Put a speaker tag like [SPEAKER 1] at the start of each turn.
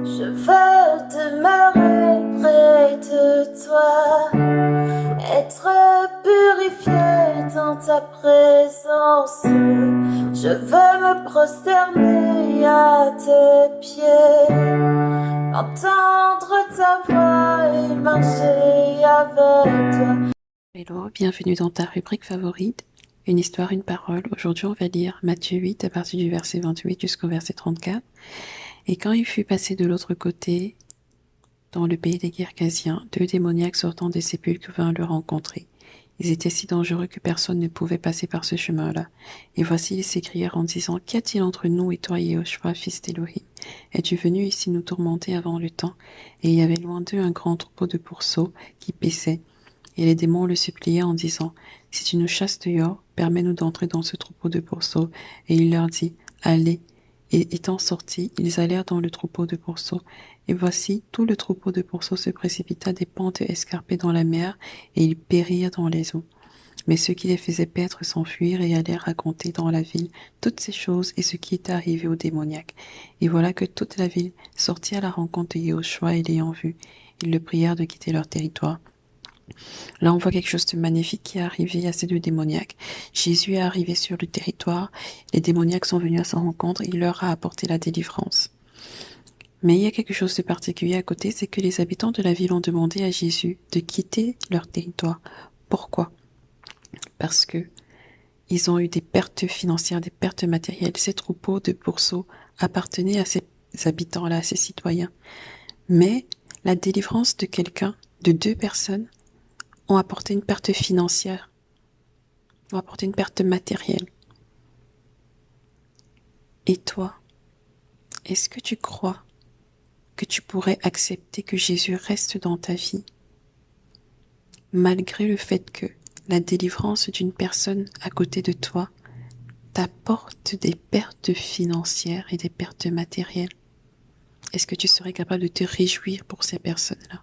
[SPEAKER 1] Je veux demeurer près de toi, être purifié dans ta présence. Je veux me prosterner à tes pieds, entendre ta voix et marcher avec toi.
[SPEAKER 2] Hello, bienvenue dans ta rubrique favorite, une histoire, une parole. Aujourd'hui, on va lire Matthieu 8 à partir du verset 28 jusqu'au verset 34. Et quand il fut passé de l'autre côté, dans le pays des Gergasiens, 2 démoniaques sortant des sépulcres vinrent le rencontrer. Ils étaient si dangereux que personne ne pouvait passer par ce chemin-là. Et voici, ils s'écrièrent en disant, « Qu'y a-t-il entre nous et toi, Yehoshua, fils d'Élohim? Es-tu venu ici nous tourmenter avant le temps? » Et il y avait loin d'eux un grand troupeau de pourceaux qui paissaient. Et les démons le suppliaient en disant, « Si tu nous chasses dehors, permets-nous d'entrer dans ce troupeau de pourceaux. » Et il leur dit, « Allez. » Et étant sortis, ils allèrent dans le troupeau de pourceaux. Et voici, tout le troupeau de pourceaux se précipita des pentes escarpées dans la mer, et ils périrent dans les eaux. Mais ceux qui les faisaient paître s'enfuirent et allèrent raconter dans la ville toutes ces choses et ce qui était arrivé aux démoniaques. Et voilà que toute la ville sortit à la rencontre de Yehoshua et l'ayant vu, ils le prièrent de quitter leur territoire. Là, on voit quelque chose de magnifique qui est arrivé à ces 2 démoniaques. Jésus est arrivé sur le territoire, les démoniaques sont venus à sa rencontre, il leur a apporté la délivrance. Mais il y a quelque chose de particulier à côté, c'est que les habitants de la ville ont demandé à Jésus de quitter leur territoire. Pourquoi? Parce que ils ont eu des pertes financières, des pertes matérielles. Ces troupeaux de pourceaux appartenaient à ces habitants-là, à ces citoyens. Mais la délivrance de quelqu'un, de 2 personnes, ont apporté une perte financière, ont apporté une perte matérielle. Et toi, est-ce que tu crois que tu pourrais accepter que Jésus reste dans ta vie, malgré le fait que la délivrance d'une personne à côté de toi t'apporte des pertes financières et des pertes matérielles? Est-ce que tu serais capable de te réjouir pour ces personnes-là?